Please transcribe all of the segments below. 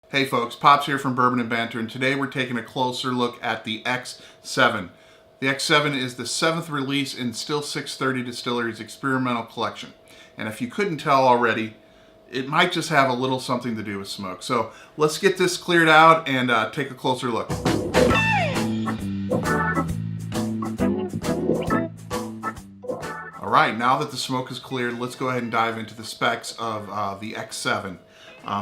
Hey folks, Pops here from Bourbon and Banter, and today we're taking a closer look at the X7. The X7 is the 7th release in StilL 630 Distillery's experimental collection. And if you couldn't tell already, it might just have a little something to do with smoke. So let's get this cleared out and take a closer look. Alright, now that the smoke is cleared, let's go ahead and dive into the specs of the X7.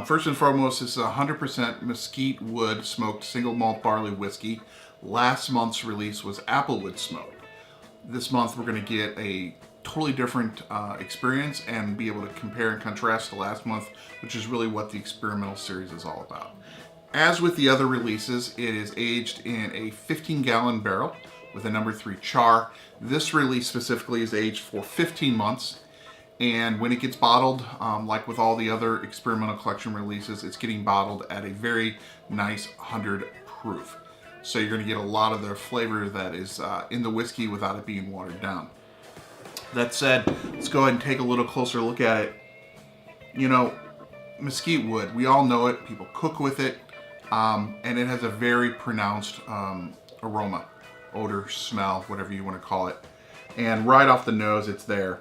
First and foremost, this is 100% mesquite wood smoked single malt barley whiskey. Last month's release was applewood smoked. This month we're going to get a totally different experience and be able to compare and contrast to last month, which is really what the experimental series is all about. As with the other releases, it is aged in a 15-gallon barrel with a number 3 char. This release specifically is aged for 15 months. And when it gets bottled, like with all the other experimental collection releases, it's getting bottled at a very nice 100 proof. So you're going to get a lot of the flavor that is in the whiskey without it being watered down. That said, let's go ahead and take a little closer look at it. You know, mesquite wood, we all know it. People cook with it. And it has a very pronounced aroma, odor, smell, whatever you want to call it. And right off the nose, it's there.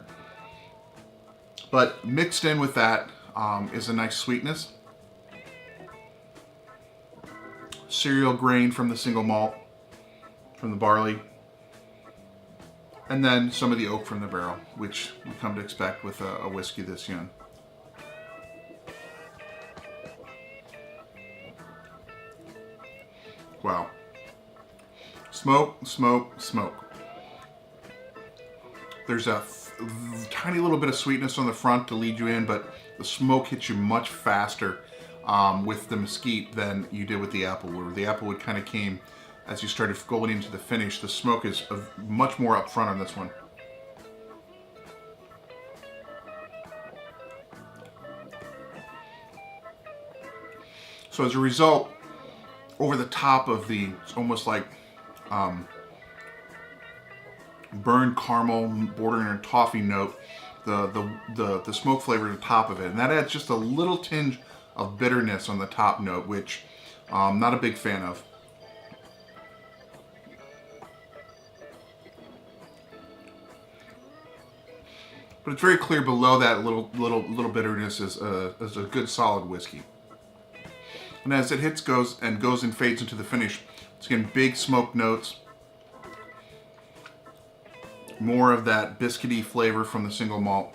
But mixed in with that is a nice sweetness. Cereal grain from the single malt, from the barley. And then some of the oak from the barrel, which we come to expect with a whiskey this young. Wow. Smoke, smoke, smoke. There's a tiny little bit of sweetness on the front to lead you in, but the smoke hits you much faster with the mesquite than you did with the applewood. The applewood kind of came as you started going into the finish. The smoke is much more up front on this one. So as a result, over the top of it's almost like burned caramel bordering on a toffee note, the smoke flavor at the top of it, and that adds just a little tinge of bitterness on the top note, which I'm not a big fan of. But it's very clear below that little bitterness is a good solid whiskey. And as it goes and fades into the finish, it's getting big smoke notes. More of that biscuity flavor from the single malt.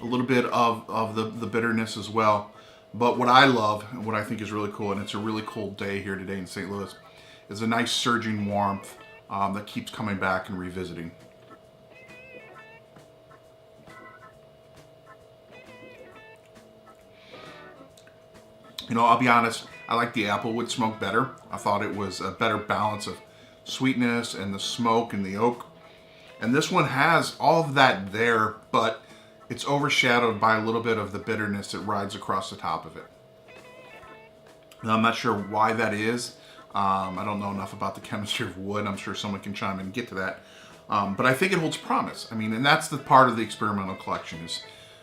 A little bit of the bitterness as well. But what I love, and what I think is really cool, and it's a really cold day here today in St. Louis, is a nice surging warmth that keeps coming back and revisiting. You know, I'll be honest, I like the applewood smoke better. I thought it was a better balance of sweetness and the smoke and the oak. And this one has all of that there, but it's overshadowed by a little bit of the bitterness that rides across the top of it. Now, I'm not sure why that is. I don't know enough about the chemistry of wood. I'm sure someone can chime in and get to that. But I think it holds promise. I mean, and that's the part of the experimental collection is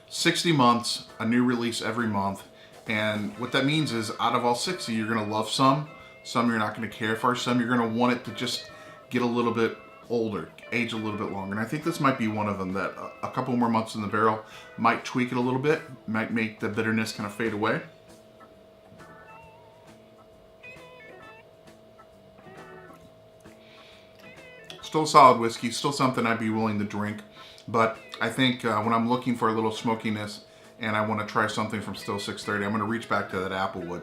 60 months, a new release every month. And what that means is out of all 60, you're going to love some you're not going to care for, some you're going to want it to just get a little bit older, age a little bit longer. And I think this might be one of them that a couple more months in the barrel might tweak it a little bit, might make the bitterness kind of fade away. Still a solid whiskey, still something I'd be willing to drink. But I think when I'm looking for a little smokiness and I want to try something from StilL 630, I'm going to reach back to that applewood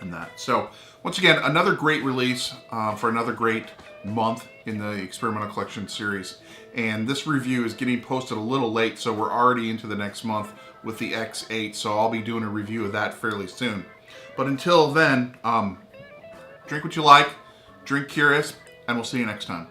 and that. So once again, another great release for another great month in the experimental collection series. And this review is getting posted a little late, so we're already into the next month with the X8. So I'll be doing a review of that fairly soon. But until then, drink what you like, drink curious, and we'll see you next time.